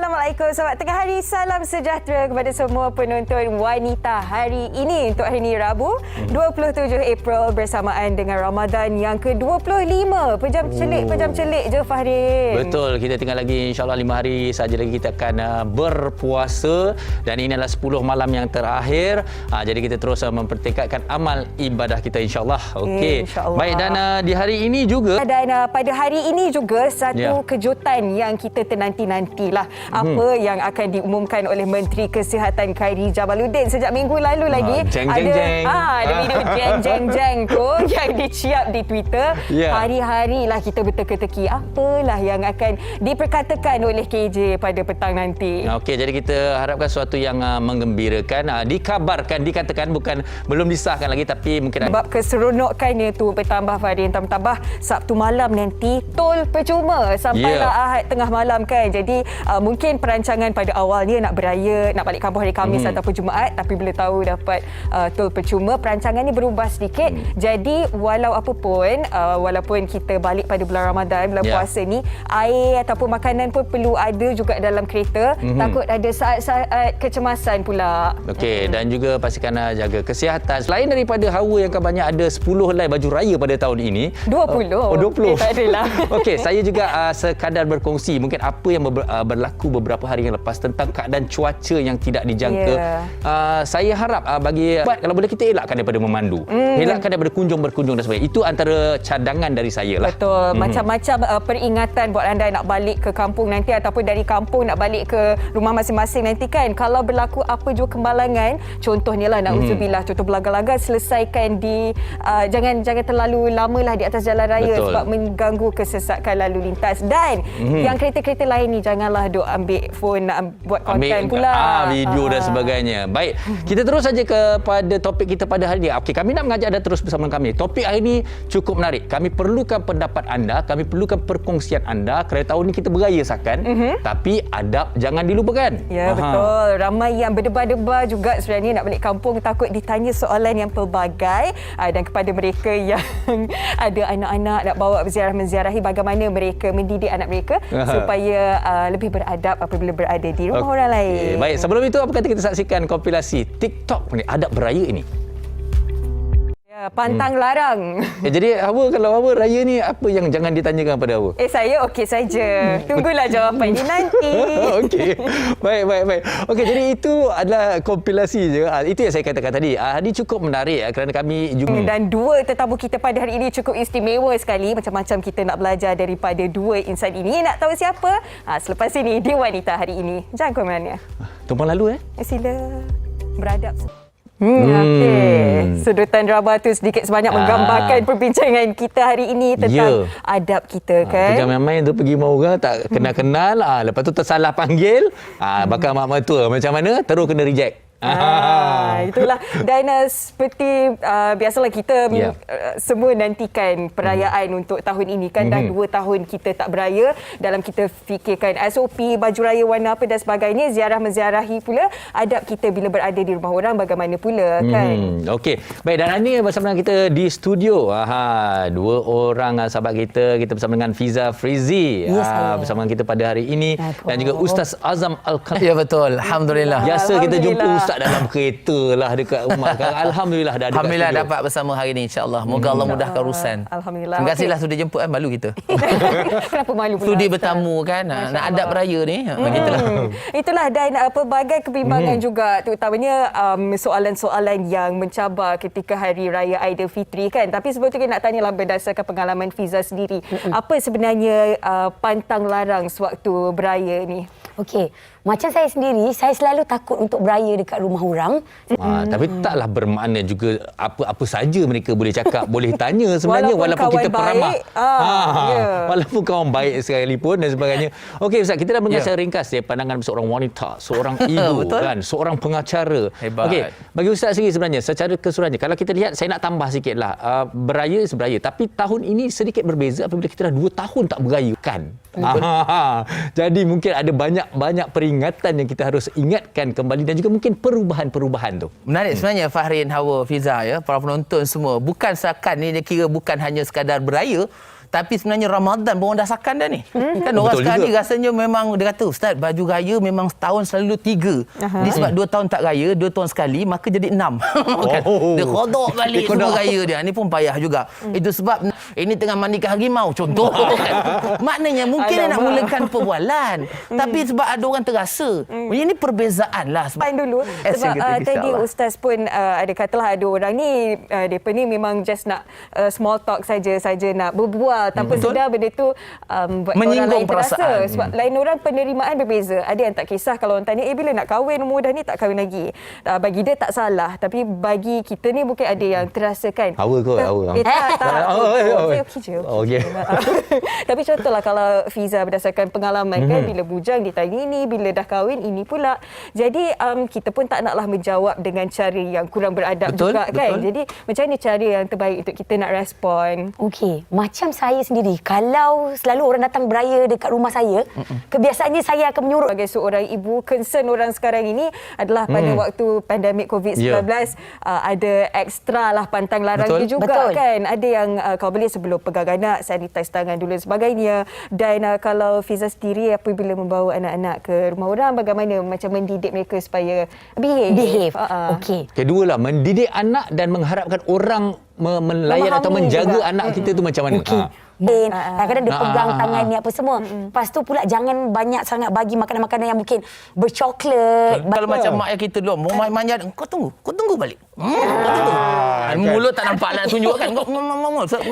Assalamualaikum, selamat tengah hari. Salam sejahtera kepada semua penonton wanita hari ini untuk hari ini Rabu 27 April bersamaan dengan Ramadan yang ke-25. Pejam celik je Fahrin. Betul, kita tinggal lagi insyaAllah 5 hari saja lagi kita akan berpuasa dan ini adalah 10 malam yang terakhir. Jadi kita terus mempertingkatkan amal ibadah kita insyaAllah. Okey. InsyaAllah. Baik, dan di hari ini juga dan pada hari ini juga satu kejutan yang kita tenanti-nantilah. Apa yang akan diumumkan oleh Menteri Kesihatan Khairy Jamaluddin sejak minggu lalu lagi. Ada video jeng-jeng-jeng tu yang diciap di Twitter. Hari-hari lah kita berteka-teki apalah yang akan diperkatakan oleh KJ pada petang nanti. Okey, jadi kita harapkan sesuatu yang menggembirakan. Dikabarkan, dikatakan belum disahkan lagi tapi mungkin sebab keseronokannya tu bertambah Fahrin, tambah Sabtu malam nanti tol percuma sampailah Ahad tengah malam kan. Jadi mungkin perancangan pada awalnya nak beraya, nak balik kampung hari Khamis ataupun Jumaat, tapi bila tahu dapat tol percuma, perancangan ni berubah sedikit. Jadi walau apa pun, walaupun kita balik pada bulan Ramadan, bulan puasa ni, air ataupun makanan pun perlu ada juga dalam kereta. Takut ada saat-saat kecemasan pula. Okey, dan juga pastikan jaga kesihatan. Selain daripada hawa yang akan banyak, ada 10 helai baju raya pada tahun ini. 20. 20. Tak adalah. Okey, saya juga sekadar berkongsi mungkin apa yang berlaku beberapa hari yang lepas tentang keadaan cuaca yang tidak dijangka. Saya harap kalau boleh kita elakkan daripada memandu. Elakkan daripada berkunjung dan sebagainya. Itu antara cadangan dari saya lah. Betul. Macam-macam peringatan buat anda nak balik ke kampung nanti ataupun dari kampung nak balik ke rumah masing-masing nanti kan. Kalau berlaku apa jua kembalangan, contohnya lah na'udzubillah, contoh berlaga-laga, selesaikan di jangan terlalu lamalah di atas jalan raya. Betul. Sebab mengganggu kesesakan lalu lintas. Dan yang kereta-kereta lain ni janganlah duk ambil phone nak buat konten pula. Video dan sebagainya. Baik, kita terus saja kepada topik kita pada hari ini. Okey, kami nak mengajak anda terus bersama kami. Topik hari ini cukup menarik. Kami perlukan pendapat anda, kami perlukan perkongsian anda kerana tahun ini kita beraya sakan, tapi adab jangan dilupakan. Ya, betul. Ramai yang berdebar-debar juga sebenarnya nak balik kampung, takut ditanya soalan yang pelbagai. Dan kepada mereka yang ada anak-anak nak bawa menziarahi, bagaimana mereka mendidik anak mereka supaya lebih beradab apabila berada di rumah orang lain. Baik, sebelum itu apa kata kita saksikan kompilasi TikTok ni adab beraya ini. Pantang larang. Jadi kalau Hawa raya ni apa yang jangan ditanyakan pada Hawa? Saya okey saja. Tunggulah jawapan ini nanti. Okey. Baik. Okey, jadi itu adalah kompilasi je. Itu yang saya katakan tadi. Ini cukup menarik kerana kami juga dan dua tetamu kita pada hari ini cukup istimewa sekali. Macam-macam kita nak belajar daripada dua insan ini. Nak tahu siapa? Selepas ini di Wanita hari ini. Jangan ke mana. Tumpang lalu Sila beradab. Okey. Sudutan drama tu sedikit sebanyak menggambarkan perbincangan kita hari ini tentang adab kita kan. Jangan main tu pergi rumah orang tak kenal-kenal, lepas tu tersalah panggil, bakal mak mertua macam mana terus kena reject. Itulah. Dan seperti biasalah kita semua nantikan perayaan untuk tahun ini kan. Dah 2 tahun kita tak beraya. Dalam kita fikirkan SOP, baju raya warna apa dan sebagainya, menziarahi pula adab kita bila berada di rumah orang bagaimana pula kan. Okey. Baik, dan hari ini bersama kita di studio 2 orang sahabat kita bersama dengan Fiza Frizi bersama kita pada hari ini dan juga Ustaz Azam Al-Khalid. Ya, betul. Alhamdulillah. Biasa kita jumpa Ustaz dalam kereta lah dekat rumah. Alhamdulillah dah ada. Alhamdulillah dapat bersama hari ini insya-Allah. Moga Allah mudahkan urusan. Alhamdulillah. Terima kasihlah sudah jemput malu kita. Kenapa malu pula? Sudi bertamu kan. Nak adab beraya ni. Begitulah. Itulah, dan pelbagai kebimbangan juga, terutamanya soalan-soalan yang mencabar ketika hari raya Aidilfitri kan. Tapi sebelum tu kita nak tanyalah berdasarkan pengalaman Fiza sendiri. Apa sebenarnya pantang larang sewaktu beraya ni? Okey, macam saya sendiri, saya selalu takut untuk beraya dekat rumah orang. Tapi taklah bermakna juga apa saja mereka boleh cakap, boleh tanya sebenarnya walaupun kita peramah. Walaupun kawan baik sekalipun dan sebagainya. Okey Ustaz, kita dah mendengar secara ringkas pandangan seorang wanita, seorang ibu kan, seorang pengacara. Okey, bagi Ustaz sendiri sebenarnya secara keseluruhannya, kalau kita lihat, saya nak tambah sikitlah, beraya seberaya, tapi tahun ini sedikit berbeza apabila kita dah 2 tahun tak beraya kan. Jadi mungkin ada banyak peringatan yang kita harus ingatkan kembali dan juga mungkin perubahan-perubahan tu. Menarik sebenarnya Fahrin, Hawa, Fiza, para penonton semua. Bukan seakan ni dia kira bukan hanya sekadar beraya, Tapi sebenarnya Ramadan pun orang dah sakan dah ni. Kan orang Betul sekarang juga. ni rasanya memang dia kata, Ustaz, baju raya memang setahun selalu 3. Dia sebab 2 tahun tak raya, 2 tahun sekali, maka jadi 6. Kan? Dia kodok balik semua raya dia. Ni pun payah juga. Itu sebab ini tengah mandikan harimau contoh. Kan? Maknanya mungkin dia nak mulakan perbualan. Tapi sebab ada orang terasa. Ini perbezaan lah. Fine dulu sebab tadi Ustaz pun ada katalah ada orang ni mereka ni memang just nak small talk saja nak berbual tanpa sedar benda tu buat menyinggung orang lain terasa. perasaan. Sebab lain orang penerimaan berbeza. Ada yang tak kisah kalau orang tanya bila nak kahwin, umur dah ni tak kahwin lagi. Bagi dia tak salah, tapi bagi kita ni mungkin ada yang terasakan. Hawa kot, hawa. Tak. Okey je. Okey. Tapi contohlah kalau Fiza berdasarkan pengalaman kan, bila bujang ditanya ini, bila dah kahwin ini pula. Jadi kita pun tak naklah menjawab dengan cara yang kurang beradab juga kan. Jadi macam mana cara yang terbaik untuk kita nak respon? Okey, macam saya sendiri, kalau selalu orang datang beraya dekat rumah saya, kebiasaannya saya akan menyuruh. Sebagai seorang ibu, concern orang sekarang ini adalah pada waktu pandemik COVID-19 ada ekstra lah pantang larang dia juga kan. Ada yang kalau boleh sebelum pegang anak, sanitize tangan dulu dan sebagainya. Dan kalau Fiza sendiri apabila membawa anak-anak ke rumah orang, bagaimana macam mendidik mereka supaya behave? Okey. Kedua lah, mendidik anak dan mengharapkan orang melayan atau menjaga juga. anak kita tu macam mana. Okey. Kadang-kadang dia pegang tangan ni apa semua. Lepas tu pula jangan banyak sangat bagi makanan-makanan yang mungkin bercoklat. Kalau macam mak ayah kita dulu, mau manjat, kau tunggu balik. Kau tunggu. Mulut tak nampak nak tunjuk kan. Kau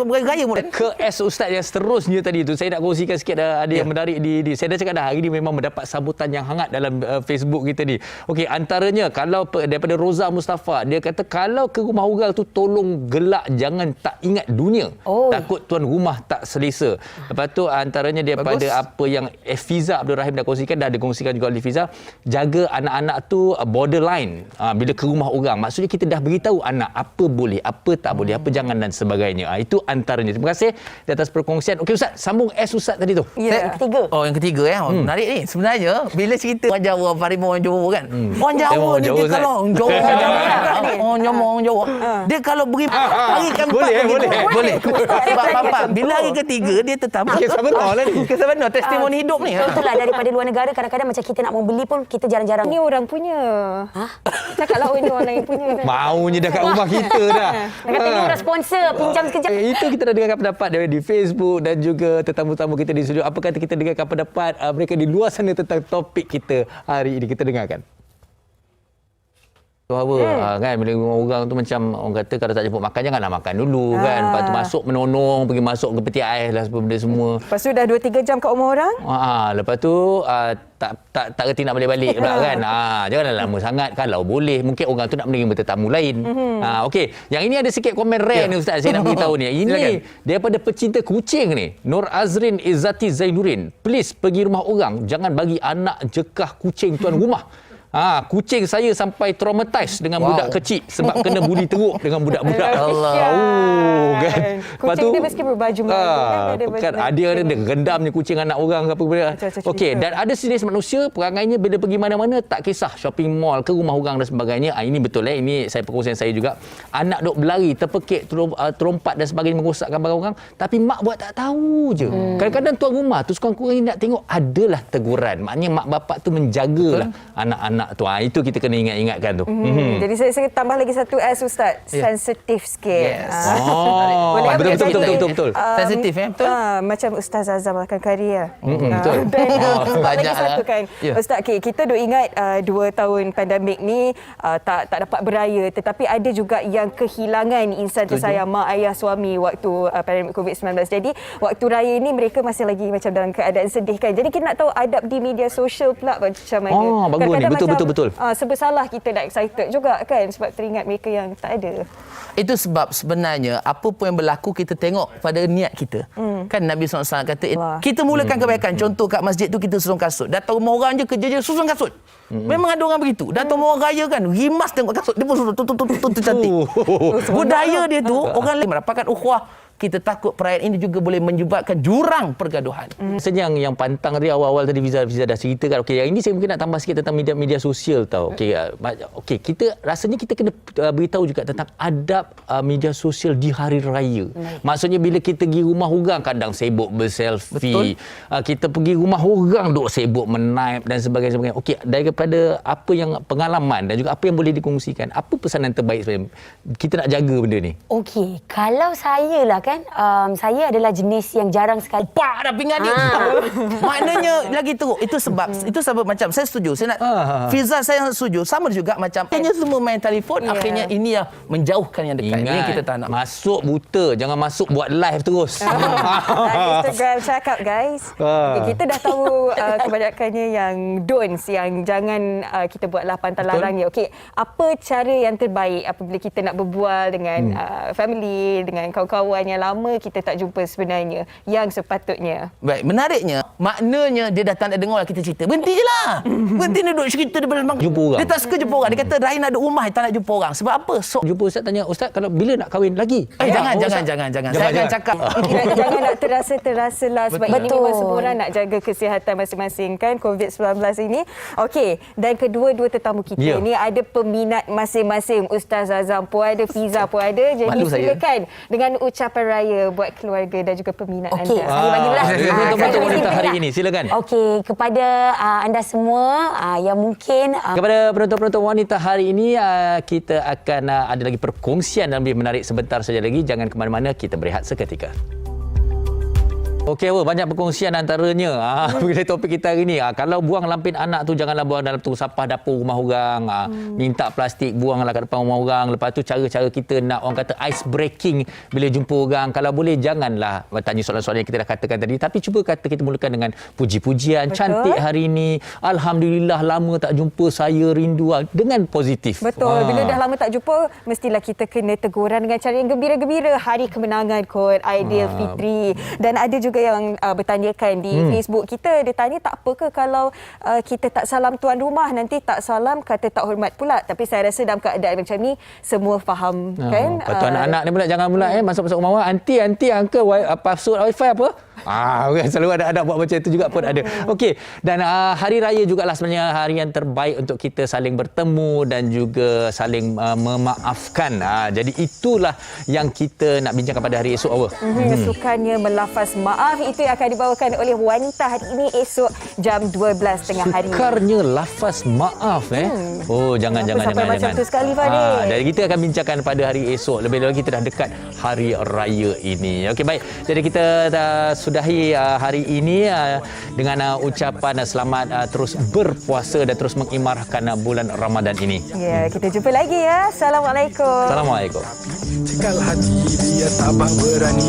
bergaya mulut. Ke S Ustaz yang seterusnya tadi tu, saya nak kongsikan sikit ada yang menarik di saya dah cakap dah, hari ni memang mendapat sambutan yang hangat dalam Facebook kita ni. Okey, antaranya kalau daripada Roza Mustafa, dia kata kalau ke rumah orang tu tolong gelak, jangan tak ingat dunia. Takut tuan rumah tak selesa. Lepas tu antaranya daripada apa yang Fiza Abdul Rahim dah kongsikan, dah ada kongsikan juga oleh Fiza, jaga anak-anak tu borderline bila ke rumah orang. Maksudnya kita dah beritahu anak apa boleh, apa tak boleh, apa jangan dan sebagainya. Itu antaranya. Terima kasih di atas perkongsian. Okey Ustaz, sambung Ustaz tadi tu. Yang ketiga. Yang ketiga menarik ni. Sebenarnya bila cerita orang Jawa, harimau orang Jawa kan. Orang Jawa ni dia kalau orang Jawa, dia kalau beri hari keempat boleh. Sebab papa bila hari ketiga dia tetap Kisah benar lah ni. Kisah benar, testimoni hidup ni. Itulah daripada luar negara, kadang-kadang macam kita nak membeli pun kita jarang-jarang. Ini orang punya. Cakaplah ini orang lain punya. Maunya dah kat rumah kita dah. Nak kata ni orang sponsor, pinjam sekejap. Itu kita dah dengarkan pendapat di Facebook dan juga tetamu-tamu kita di studio. Apa kata kita dengarkan pendapat mereka di luar sana tentang topik kita hari ini. Kita dengarkan. Kan bila rumah orang tu macam orang kata kalau tak jemput makan janganlah makan dulu kan. Lepas tu masuk menonong, pergi masuk ke peti ais lah benda semua. Lepas tu dah 2-3 jam kat rumah orang. Lepas tu tak reti nak balik-balik pula kan. Janganlah lama sangat kalau boleh. Mungkin orang tu nak menerima tetamu lain. Okey, yang ini ada sikit komen rare ni Ustaz, saya nak beritahu ni. Ini daripada pecinta kucing ni, Nur Azrin Izzati Zainurin. Please pergi rumah orang, jangan bagi anak jekah kucing tuan rumah. Kucing saya sampai traumatized dengan budak kecil sebab kena buli teruk dengan budak-budak. Allah. Kan. Kucing dia meski berbaju kan ada rendamnya kucing anak orang ke apa benda. Okey, dan ada jenis manusia perangainya bila pergi mana-mana tak kisah shopping mall ke rumah orang dan sebagainya. Ini betul ini saya perkongsian saya juga. Anak duk berlari, terpekik, terlompat dan sebagainya merosakkan barang orang, tapi mak buat tak tahu je. Kadang-kadang tuan rumah tu sekurang-kurangnya nak tengok adalah teguran. Maknanya mak bapak tu menjagalah anak-anak tu. Itu kita kena ingat-ingatkan tu. Jadi saya tambah lagi satu S Ustaz, sensitif sikit. Yes. Boleh Betul. Sensitif betul. Macam Ustaz Azam akan karya. Betul. Dan lagi banyak satu kan. Ustaz, kita duk ingat 2 tahun pandemik ni tak dapat beraya, tetapi ada juga yang kehilangan insan tersayang, mak ayah suami waktu pandemik COVID-19. Jadi waktu raya ni mereka masih lagi macam dalam keadaan sedih kan. Jadi kita nak tahu adab di media sosial pula macam mana. Bagus ni. Betul. Sebesalah kita dah excited juga kan sebab teringat mereka yang tak ada. Itu sebab sebenarnya apa pun yang berlaku kita tengok pada niat kita. Kan Nabi SAW kata kita mulakan kebaikan. Contoh kat masjid tu kita susun kasut. Datang rumah orang je kerja je susun kasut. Memang ada orang begitu. Datang rumah orang raya kan rimas tengok kasut dia pun susun tu cantik. Budaya dia tu orang lain merapatkan ukhuwah. kita takut perayaan ini juga boleh menyebabkan jurang pergaduhan. Sebenarnya yang pantang tadi awal-awal tadi Fiza dah ceritakan. Okey, yang ini saya mungkin nak tambah sikit tentang media sosial tau. Okey, kita rasanya kita kena beritahu juga tentang adab media sosial di hari raya. Maksudnya bila kita pergi rumah orang kadang sibuk berselfie. Kita pergi rumah orang duk sibuk menaip dan sebagainya. Okey, daripada apa yang pengalaman dan juga apa yang boleh dikongsikan, apa pesanan terbaik sebenarnya kita nak jaga benda ni? Okey, kalau saya lah kan, saya adalah jenis yang jarang sekali. Pak dah pinggan ni. Maknanya lagi teruk. Itu sebab macam saya setuju. Saya nak Fiza saya setuju. Sama juga macam akhirnya semua main telefon, akhirnya ini yang menjauhkan yang dekat. Ini kita tak nak. Masuk buta, jangan masuk buat live terus. Instagram cakap guys. Okay, kita dah tahu kebanyakannya yang don'ts, yang jangan kita buatlah pantang larangnya. Okey, apa cara yang terbaik apabila kita nak berbual dengan family, dengan kawan-kawan yang lama kita tak jumpa sebenarnya, yang sepatutnya? Baik, menariknya, maknanya dia dah tak nak dengar kita cerita. Berhenti je lah. Berhenti duduk cerita di belakang. Jumpa orang. Dia tak suka jumpa orang. Dia kata Rahim ada rumah, tak nak jumpa orang. Sebab apa? Jumpa Ustaz, tanya Ustaz kalau bila nak kahwin lagi? Jangan. Saya akan cakap. Jangan nak terasa lah sebab ini memang semua orang nak jaga kesihatan masing-masing kan, COVID-19 ini. Okey, dan kedua-dua tetamu kita ni ada peminat masing-masing. Ustaz Azam pun ada, Fiza pun ada. Jadi silakan dengan ucapan raya buat keluarga dan juga peminat anda. Okey, saya bagi belah. Untuk wanita hari ini, silakan. Okey, kepada anda semua yang mungkin kepada penonton-penonton wanita hari ini, kita akan ada lagi perkongsian yang lebih menarik sebentar saja lagi. Jangan ke mana-mana, kita berehat seketika. Okey, banyak perkongsian antaranya bila topik kita hari ni. Kalau buang lampin anak tu, janganlah buang dalam tong sampah dapur rumah orang. Minta plastik, buanglah kat depan rumah orang. Lepas tu cara-cara kita nak, orang kata, ice breaking bila jumpa orang. Kalau boleh, janganlah tanya soalan-soalan yang kita dah katakan tadi. Tapi cuba kata kita mulakan dengan puji-pujian. Betul. Cantik hari ni. Alhamdulillah, lama tak jumpa. Saya rindu. Dengan positif. Betul. Bila dah lama tak jumpa, mestilah kita kena teguran dengan cara yang gembira-gembira. Hari kemenangan kot, Aidilfitri. Dan ada juga yang bertanyakan di Facebook kita, dia tanya tak apa ke kalau kita tak salam tuan rumah, nanti tak salam kata tak hormat pula. Tapi saya rasa dalam keadaan macam ni semua faham kan. Lepas tu anak-anak ni pula jangan pula masuk-masuk rumah orang, anti uncle password wifi apa? Selalu ada anak buat macam itu juga pun ada. Okey, dan hari raya jugalah sebenarnya hari yang terbaik untuk kita saling bertemu dan juga saling memaafkan. Jadi itulah yang kita nak bincangkan pada hari esok awal. Sukannya melafaz maaf, itu yang akan dibawakan oleh wanita hari ini esok jam 12 tengah hari. Sukarnya lafaz maaf jangan macam tu sekali, Fadil. Dan kita akan bincangkan pada hari esok. Lebih-lebih kita dah dekat hari raya ini. Okey, baik. Jadi kita dah sudahi hari ini dengan ucapan selamat terus berpuasa dan terus mengimarkan bulan Ramadan ini. Ya, kita jumpa lagi ya. Assalamualaikum. Assalamualaikum. Cekal hati dia tabah berani.